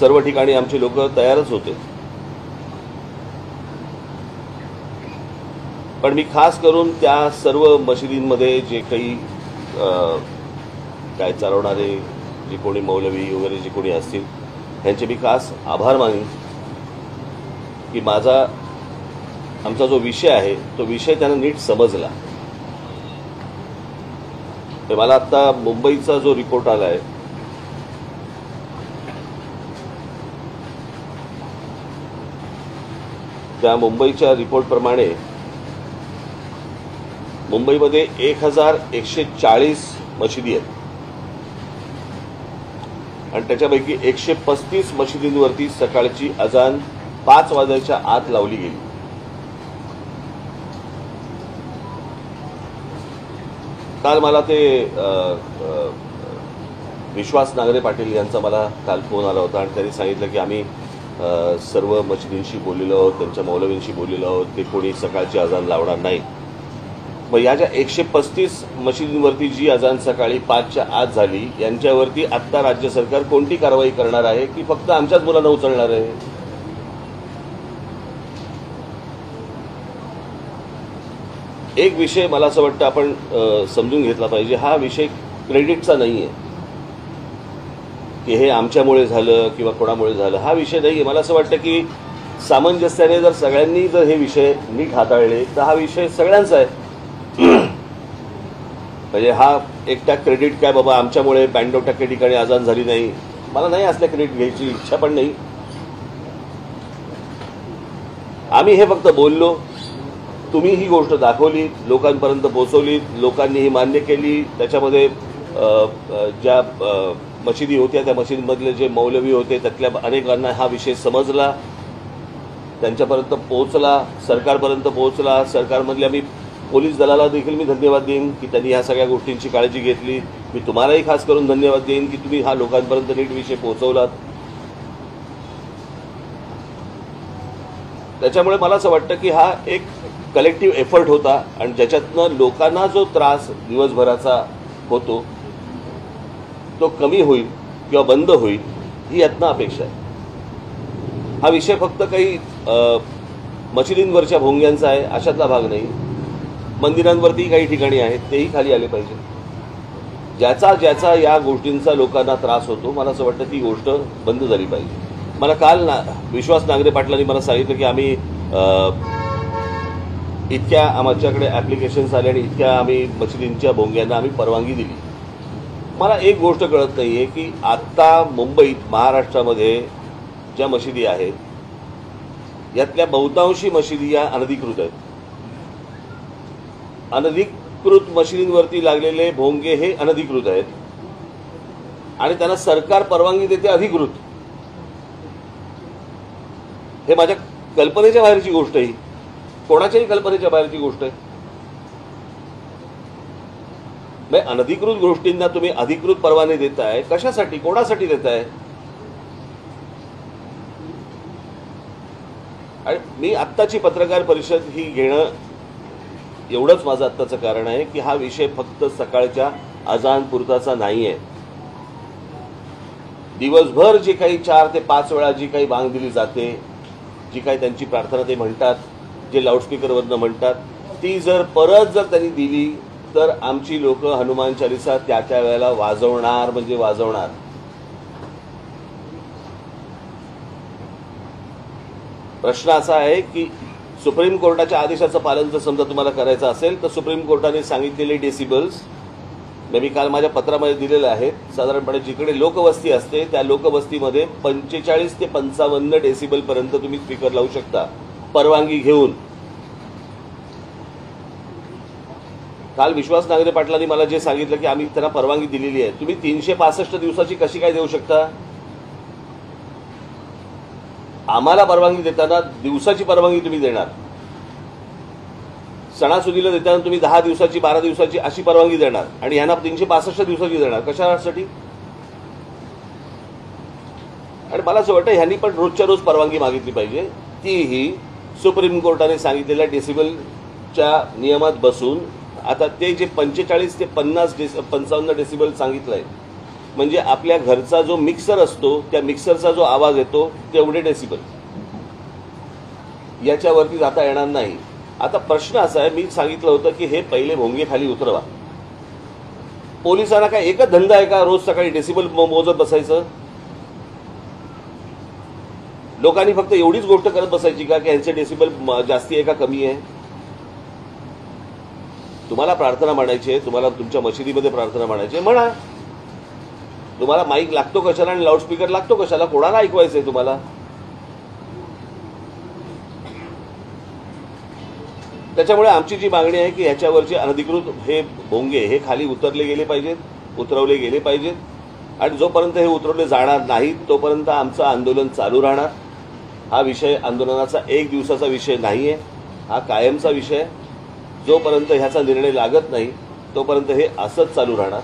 सर्व ठिकाणी आमचे लोक तयारच होते। पण मी खास करून त्या सर्व मशिदींमध्ये जे काही काय चालवणारे जे कोणी मौलवी वगैरे जे कोणी असतील त्यांचे मी खास आभार मानेन की आमचा जो विषय आहे तो विषय त्यांना नीट समजला। मला आता मुंबईचा जो रिपोर्ट आलाय त्या मुंबईच्या रिपोर्टप्रमाणे मुंबईमध्ये 1140 मशिदी आहेत आणि त्याच्यापैकी 135 मशिदींवरती सकाळची अजान 5 वाजायच्या आत लावली गेली। काल मला ते विश्वास नांगरे पाटील यांचा मला काल फोन आला होता आणि त्यांनी सांगितलं की आम्ही सर्व मशिदींशी बोललेलो आहोत, त्यांच्या मौलवींशी बोललेलो आहोत, ते कोणी सकाळची अजान लावणार नाही। मग या ज्या 135 मशिदींवरती जी अजान सकाळी 5च्या आत झाली यांच्यावरती आत्ता राज्य सरकार कोणती कारवाई करणार आहे की फक्त आमच्याच मुलांना उचलणार आहे? एक विषय मला असं वाटतं आपण समजून घेतला पाहिजे। हा विषय क्रेडिटचा नाही आहे की हे आमच्यामुळे झालं किंवा कोणामुळे झालं, हा विषय नाही आहे। मला असं वाटतं की सामंजस्याने जर सगळ्यांनी जर हे विषय नीट हाताळले तर हा विषय सगळ्यांचा आहे। म्हणजे हा एकटा क्रेडिट काय बाबा आमच्यामुळे 92% ठिकाणी अजान झाली नाही, मला नाही असल्या क्रेडिट घ्यायची इच्छा पण नाही। आम्ही हे फक्त बोललो, तुम्ही ही गोष्ट दाखवली, लोकांपर्यंत पोहोचवली, लोकांनी ही मान्य केली। त्याच्यामध्ये ज्या मशिदी होत्या त्या मशिदीमधले जे मौलवी होते त्यातल्या अनेकांना हा विषय समजला, त्यांच्यापर्यंत पोहोचला, सरकारपर्यंत पोहोचला। सरकारमधल्या मी पोलीस दलाला देखील मी धन्यवाद देईन की त्यांनी ह्या सगळ्या गोष्टींची काळजी घेतली। मी तुम्हालाही खास करून धन्यवाद देईन की तुम्ही हा लोकांपर्यंत नीट विषय पोहोचवलात। त्याच्यामुळे मला असं वाटतं की हा एक कलेक्टिव्ह एफर्ट होता आणि ज्याच्यातनं लोकांना जो त्रास दिवसभराचा होतो तो कमी होईल किंवा बंद होईल ही यातनं अपेक्षा आहे। हा विषय फक्त काही मशिदींवरच्या भोंग्यांचा आहे अशातला भाग नाही। मंदिरांवरती काही ठिकाणी आहेत तेही खाली आले पाहिजे। ज्याचा या गोष्टींचा लोकांना त्रास होतो मला असं वाटतं ती गोष्ट बंद झाली पाहिजे। मला काल विश्वास नांगरे पाटलांनी मला सांगितलं की आम्ही इतक्या आमच्याकडे ॲप्लिकेशन्स आले आणि इतक्या आम्ही मशिदींच्या भोंग्यांना आम्ही परवानगी दिली। मला एक गोष्ट कळत नाही आहे की आत्ता मुंबईत महाराष्ट्रामध्ये ज्या मशिदी आहेत यातल्या बहुतांशी मशिदी या अनधिकृत आहेत। अनधिकृत मशिदींवरती लागलेले भोंगे हे अनधिकृत आहेत आणि त्यांना सरकार परवानगी देते अधिकृत। हे माझ्या कल्पनेच्या बाहेरची गोष्ट आहे, कोणाच्याही कल्पनेच्या बाहेरची गोष्ट आहे। म्हणजे अनधिकृत गोष्टींना तुम्ही अधिकृत परवाने देताय कशासाठी, कोणासाठी देताय? आणि मी आत्ताची पत्रकार परिषद ही घेणं एवढंच माझं आत्ताचं कारण आहे की हा विषय फक्त सकाळच्या अजान पुरताचा नाही आहे। दिवसभर जे काही 4 ते 5 वेळा जी काही बांग दिली जाते, जी काही त्यांची प्रार्थना ते म्हणतात, जे लाऊडस्पीकरवरनं म्हणतात, ती जर परत त्यांनी दिली तर आमची लोक हनुमान चालीसा त्या वेळेला वाजवणार म्हणजे वाजवणार। प्रश्न असा आहे की सुप्रीम कोर्टाच्या आदेशाचं पालन जर समजा तुम्हाला करायचं असेल तर सुप्रीम कोर्टाने सांगितलेले डेसिबल्स मी काल माझ्या पत्रामध्ये दिलेले आहेत। साधारणपणे जिकडे लोकवस्ती असते त्या लोकवस्तीमध्ये 45 ते 55 डेसिबल पर्यंत तुम्ही स्पीकर लावू शकता परवानगी घेऊन। काल विश्वास नांगरे पाटलांनी मला जे सांगितलं की आम्ही त्यांना परवानगी दिलेली आहे, तुम्ही 365 दिवसाची कशी काय देऊ शकता? आम्हाला परवानगी देताना दिवसाची परवानगी तुम्ही देणार, सणासुदीला देताना तुम्ही 10 दिवसाची 12 दिवसाची अशी परवानगी देणार आणि यांना 365 दिवसाची देणार कशासाठी? आणि मला असं वाटतं ह्यांनी पण रोजच्या रोज परवानगी मागितली पाहिजे, तीही सुप्रीम कोर्टाने सांगितलेल्या डेसिबलच्या नियमात बसून। आता ते जे 45 ते 55 डेसिबल सांगितलंय म्हणजे आपल्या घरचा जो मिक्सर असतो त्या मिक्सरचा जो आवाज येतो तेवढे डेसिबल, याच्यावरती जाता येणार नाही. आता प्रश्न असा आहे, मी सांगितलं होतं की हे पहिले भोंगे खाली उतरवा. पोलिसांना काय एकच धंदा आहे का रोज सकाळी डेसिबल मोजत बसायचं? लोकांनी फक्त एवढीच गोष्ट करत बसायची का की यांचे डेसिबल जास्ती आहे का कमी आहे? तुम्हाला प्रार्थना म्हणायची आहे, तुम्हाला तुमच्या मशिदीमध्ये प्रार्थना म्हणायची आहे, म्हणा. तुम्हाला माईक लागतो कशाला आणि लाऊडस्पीकर लागतो कशाला? कोणाला ऐकवायचंय तुम्हाला? त्याच्यामुळे आमची जी मागणी आहे की ह्याच्यावरचे अनधिकृत हे भोंगे हे खाली उतरले गेले पाहिजेत, उतरवले गेले पाहिजेत. आणि जोपर्यंत हे उतरवले जाणार नाहीत तोपर्यंत आमचं आंदोलन चालू राहणार. हा विषय आंदोलनाचा एक दिवसाचा विषय नाही आहे, हा कायमचा विषय. जोपर्यंत ह्याचा निर्णय लागत नाही तोपर्यंत हे असंच चालू राहणार.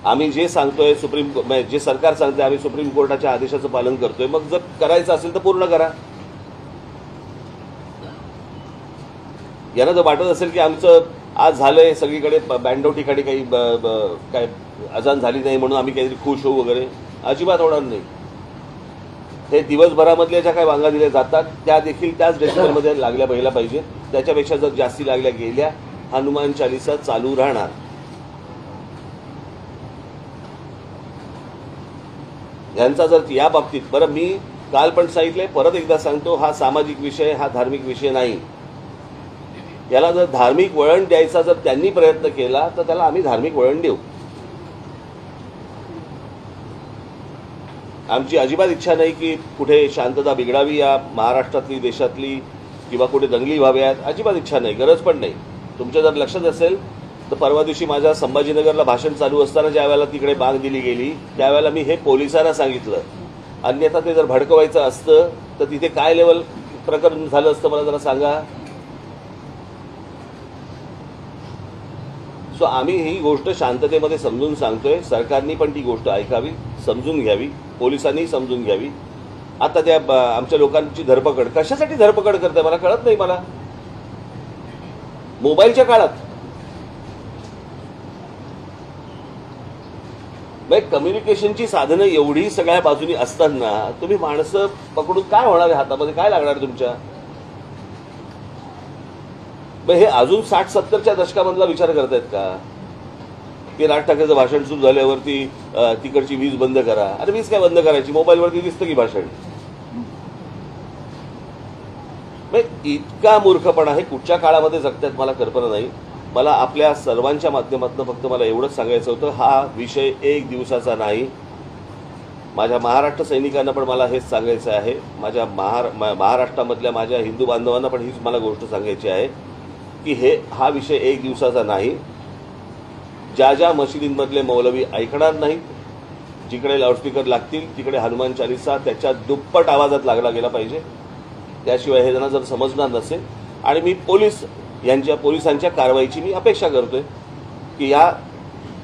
आम्ही जे सांगतोय जे सरकार सांगतोय आम्ही सुप्रीम कोर्टाच्या आदेशाचं पालन करतोय. मग जर करायचं असेल तर पूर्ण करा. यांना जर वाटत असेल की आमचं आज झालंय सगळीकडे बँडो ठिकाणी काही काय अजान झाली नाही म्हणून आम्ही काहीतरी खुश होऊ वगैरे, अजिबात होणार नाही. हे दिवसभरामधल्या ज्या काही वांगा दिल्या जातात त्या देखील त्याच डेसिबलमध्ये लागल्या पहिल्या पाहिजे. त्याच्यापेक्षा जर जास्ती लागल्या गेल्या हनुमान चालीसा चालू राहणार. यांचा जर या बाबतीत, बरं मी काल पण सांगितलंय, परत एकदा सांगतो, हा सामाजिक विषय, हा धार्मिक विषय नाही. याला जर धार्मिक वळण द्यायचा जर त्यांनी प्रयत्न केला तर त्याला आम्ही धार्मिक वळण देऊ. आमची अजिबात इच्छा नाही की कुठे शांतता बिघडावी या महाराष्ट्रातली, देशातली, किंवा कुठे दंगली व्हाव्यात. अजिबात इच्छा नाही, गरज पण नाही. तुमच्या जर लक्षात असेल तर परवा दिवशी माझ्या संभाजीनगरला भाषण चालू असताना ज्या वेळेला तिकडे बांग दिली गेली त्यावेळेला मी हे पोलिसांना सांगितलं. अन्यथा ते जर भडकवायचं असतं तर तिथे काय लेवल प्रकरण झालं असतं मला जरा सांगा. सो आम्ही ही गोष्ट शांततेमध्ये समजून सांगतोय. सरकारनी पण ती गोष्ट ऐकावी, समजून घ्यावी, पोलिसांनी समजून घ्यावी. आता त्या आमच्या लोकांची धरपकड कशासाठी धरपकड करते मला कळत नाही. मला मोबाईलच्या काळात कम्युनिकेशनची साधनं एवढी सगळ्या बाजूनी असताना तुम्ही माणसं पकडून काय होणार आहे? हातामध्ये काय लागणार तुमच्या? हे अजून 60-70च्या दशकामधला विचार करतायत का की राज ठाकरेचं भाषण सुरू झाल्यावरती तिकडची वीज बंद करा? अरे वीज काय बंद करायची? मोबाईलवरती दिसतं की भाषण. इतका मूर्खपणा आहे कुठच्या काळामध्ये जगतात मला कल्पना नाही. मला आपल्या सर्वांच्या माध्यमातून फक्त मला एवढंच सांगायचं होतं, हा विषय एक दिवसाचा नाही. माझ्या महाराष्ट्र सैनिकांना पण मला हेच सांगायचं आहे. माझ्या महाराष्ट्रामधल्या माझ्या हिंदू बांधवांना पण हीच मला गोष्ट सांगायची आहे की हा विषय एक दिवसाचा नाही. ज्या ज्या मशिदींमधले मौलवी ऐकणार नाहीत, जिकडे लाऊडस्पीकर लागतील तिकडे हनुमान चालीसा त्याच्या दुप्पट आवाजात लागला गेला पाहिजे. त्याशिवाय हे त्यांना जर समजणार नसेल. आणि मी पोलिसांच्या कारवाईची मी अपेक्षा करतोय की या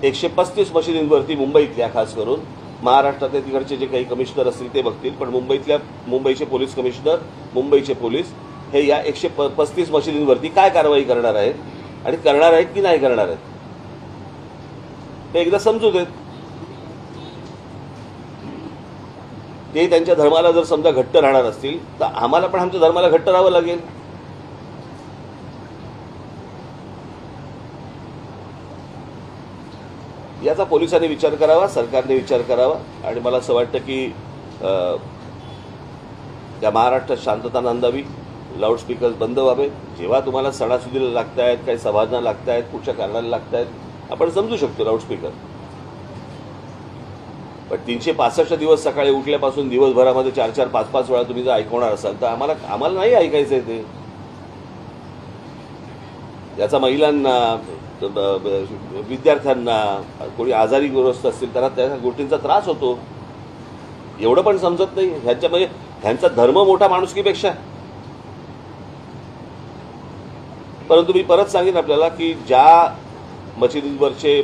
135 मशिदींवरती मुंबईतल्या खास करून, महाराष्ट्रातले तिकडचे जे काही कमिशनर असतील ते बघतील, पण मुंबईचे पोलीस कमिशनर, मुंबईचे पोलीस हे या 135 मशिदींवरती काय कारवाई करणार आहेत आणि करणार आहेत की नाही करणार आहेत ते एकदा समजू देत. ते त्यांच्या धर्माला जर समजा घट्ट राहणार असतील तर आम्हाला पण आमच्या धर्माला घट्ट राहावं लागेल. याचा पोलिसांनी विचार करावा, सरकारने विचार करावा. आणि मला असं वाटतं की या महाराष्ट्रात शांतता नांदावी, लाऊडस्पीकर्स बंद व्हावे. जेव्हा तुम्हाला सणासुदीला लागत आहेत, काही सभाजना लागत आहेत, कुठच्या कारणाला लागत आहेत, आपण समजू शकतो लाऊडस्पीकर. पण 365 दिवस सकाळी उठल्यापासून दिवसभरामध्ये 4-4, 5-5 वेळा तुम्ही जर ऐकवणार असाल तर आम्हाला नाही ऐकायचं आहे ते. याचा महिलांना, विद्यार्थ्यांना, कोणी आजारी ग्रस्त असतील त्यांना त्या गोष्टींचा त्रास होतो. एवढं पण समजत नाही. ह्यांचा धर्म मोठा माणुसकीपेक्षा. परंतु मी परत सांगेन आपल्याला की ज्या मशिदींवरचे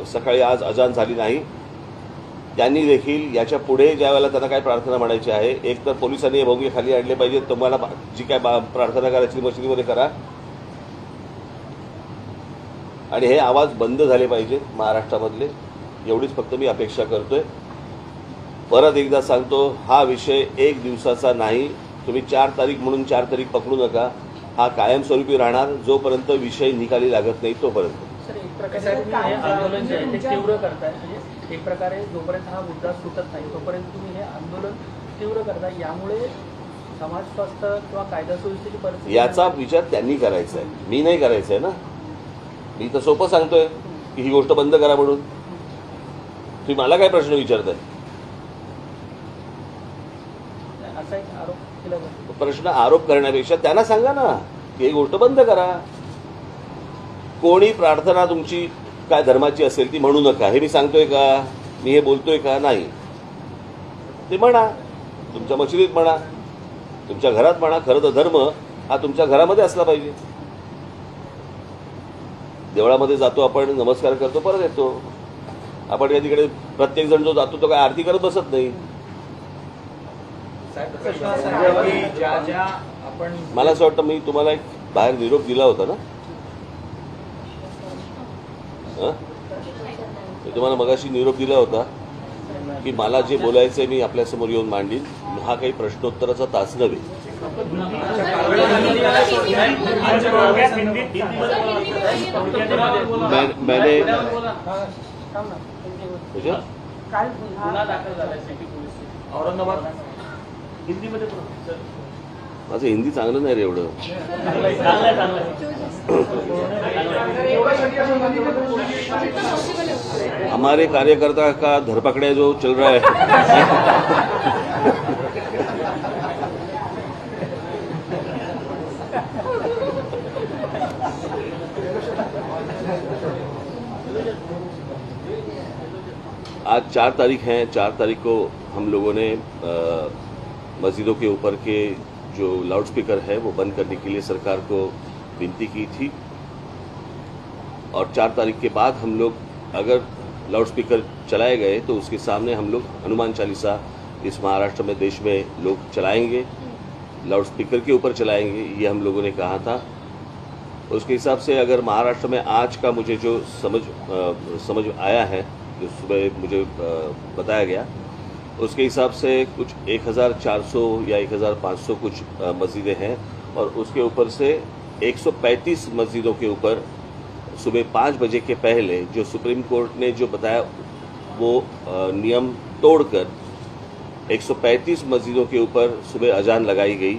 सकाळी आज अजान झाली नाही त्यांनी देखील याच्या पुढे ज्या वेळेला त्यांना काय प्रार्थना म्हणायची आहे, एक तर पोलिसांनी हे भोंगे खाली आणले पाहिजे. तुम्हाला जी काय प्रार्थना करायची मशिदीमध्ये करा. आणि हे आवाज बंद झाले पाहिजेत महाराष्ट्रामधले, एवढीच फक्त मी अपेक्षा करतोय. परत एकदा सांगतो, हा विषय एक दिवसाचा नाही. तुम्ही 4 तारीख म्हणून 4 तारीख पकडू नका. हा कायमस्वरूपी राहणार जोपर्यंत विषय निकाली लागत नाही तोपर्यंत. सर, एक प्रकारे तुम्ही हे आंदोलन जे आहे ते तीव्र करताय, म्हणजे एक प्रकारे जोपर्यंत हा मुद्दा सुटत नाही तोपर्यंत तुम्ही हे आंदोलन तीव्र करताय. यामुळे समाज स्वास्थ्य किंवा कायदा सुव्यवस्थेची परिस्थिती याचा विचार त्यांनी करायचा आहे, मी नाही करायचा आहे ना. मी तर सोपं सांगतोय की ही गोष्ट बंद करा म्हणून. तुम्ही मला काय प्रश्न विचारताय? असा एक आरोप केला जातो. प्रश्न आरोप करण्यापेक्षा त्यांना सांगा ना की ही गोष्ट बंद करा. कोणी प्रार्थना तुमची काय धर्माची असेल ती म्हणू नका, हे मी सांगतोय का? मी हे बोलतोय का? नाही. ते म्हणा, तुमच्या मशिदीत म्हणा, तुमच्या घरात म्हणा. खरं तर धर्म हा तुमच्या घरामध्ये असला पाहिजे. देवळामध्ये जातो आपण, नमस्कार करतो, परत येतो. आपण काय तिकडे प्रत्येक जण जो जातो तो काय आरती करत बसत नाही. मला असं वाटतं मी तुम्हाला एक बाहेर निरोप दिला होता ना. मी तुम्हाला मगाशी निरोप दिला होता की मला जे बोलायचंय मी आपल्यासमोर येऊन मांडीन. हा काही प्रश्नोत्तराचा तास नव्हे. मैंने औरंगाबाद हिंदीमध्ये माझं हिंदी चांगलं नाही रे एवढं. हमारे कार्यकर्ता का धरपकड़ा जो चल रहा है आज 4 तारीख है. 4 तारीख को हम लोगों ने मस्जिदों के ऊपर के जो लाउडस्पीकर है वो बंद करने के लिए सरकार को विनती की थी. और 4 तारीख के बाद हम लोग अगर लाउडस्पीकर चलाए गए तो उसके सामने हम लोग हनुमान चालीसा इस महाराष्ट्र में, देश में लोग चलाएंगे, लाउडस्पीकर के ऊपर चलाएंगे, ये हम लोगों ने कहा था. उसके हिसाब से अगर महाराष्ट्र में आज का मुझे जो समझ आया है, जो सुबह मुझे बताया गया, उसके हिसाब से कुछ 1400 या 1500 कुछ मस्जिदें हैं. और उसके ऊपर से 135 मस्जिदों के ऊपर सुबह 5 बजे के पहले जो सुप्रीम कोर्ट ने जो बताया वो नियम तोड़कर 135 मस्जिदों के ऊपर सुबह अजान लगाई गई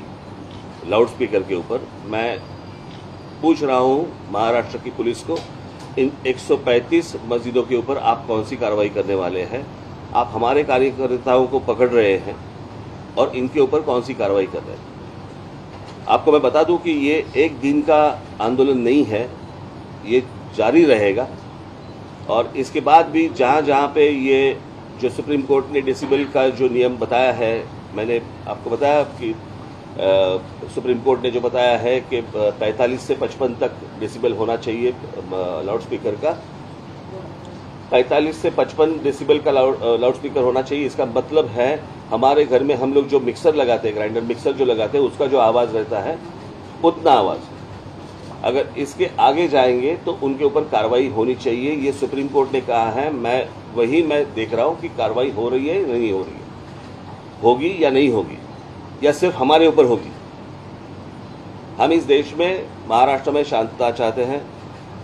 लाउडस्पीकर के ऊपर. मैं पूछ रहा हूँ महाराष्ट्र की पुलिस को, इन 135 मस्जिदों के ऊपर आप कौन सी कार्रवाई करने वाले हैं? आप हमारे कार्यकर्ताओं को पकड़ रहे हैं और इनके ऊपर कौन सी कार्रवाई कर रहे हैं? आपको मैं बता दूं कि ये एक दिन का आंदोलन नहीं है, ये जारी रहेगा. और इसके बाद भी जहाँ जहाँ पे ये जो सुप्रीम कोर्ट ने डेसिबल का जो नियम बताया है, मैंने आपको बताया कि सुप्रीम कोर्ट ने जो बताया है कि 45 से 55 तक डेसिबल होना चाहिए लाउडस्पीकर का. 45 से 55 डेसिबल का लाउडस्पीकर होना चाहिए. इसका मतलब है हमारे घर में हम लोग जो मिक्सर लगाते हैं, ग्राइंडर मिक्सर जो लगाते हैं, उसका जो आवाज़ रहता है उतना आवाज़. अगर इसके आगे जाएंगे तो उनके ऊपर कार्रवाई होनी चाहिए. ये सुप्रीम कोर्ट ने कहा है. मैं देख रहा हूँ कि कार्रवाई हो रही है या नहीं हो रही है, होगी या नहीं होगी, या सिर्फ हमारे ऊपर होगी. हम इस देश में, महाराष्ट्र में शांतता चाहते हैं,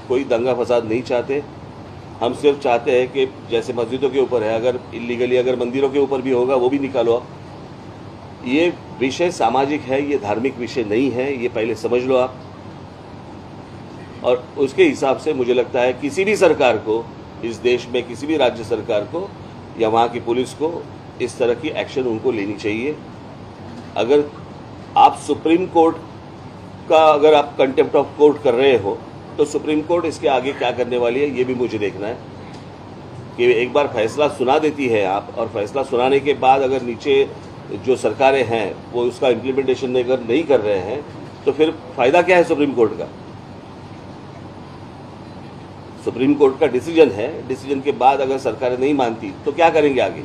कोई दंगा फसाद नहीं चाहते. हम सिर्फ चाहते हैं कि जैसे मस्जिदों के ऊपर है, अगर इलीगली अगर मंदिरों के ऊपर भी होगा वो भी निकालो आप. ये विषय सामाजिक है, ये धार्मिक विषय नहीं है, ये पहले समझ लो आप. और उसके हिसाब से मुझे लगता है किसी भी सरकार को इस देश में, किसी भी राज्य सरकार को या वहाँ की पुलिस को इस तरह की एक्शन उनको लेनी चाहिए. अगर आप सुप्रीम कोर्ट का अगर आप कंटेम्प्ट ऑफ कोर्ट कर रहे हो तो सुप्रीम कोर्ट इसके आगे क्या करने वाली है ये भी मुझे देखना है. कि एक बार फैसला सुना देती है आप, और फैसला सुनाने के बाद अगर नीचे जो सरकारें हैं वो उसका इम्प्लीमेंटेशन अगर नहीं कर रहे हैं तो फिर फायदा क्या है सुप्रीम कोर्ट का? सुप्रीम कोर्ट का डिसीजन है, डिसीजन के बाद अगर सरकारें नहीं मानती तो क्या करेंगे आगे?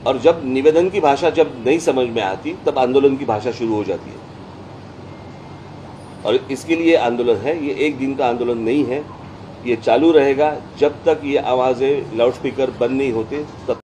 और जब निवेदन की भाषा जब नहीं समझ में आती तब आंदोलन की भाषा शुरू हो जाती है. और इसके लिए आंदोलन है। ये एक दिन का आंदोलन नहीं है, ये चालू रहेगा जब तक ये आवाज़ें लाउडस्पीकर बंद नहीं होते तब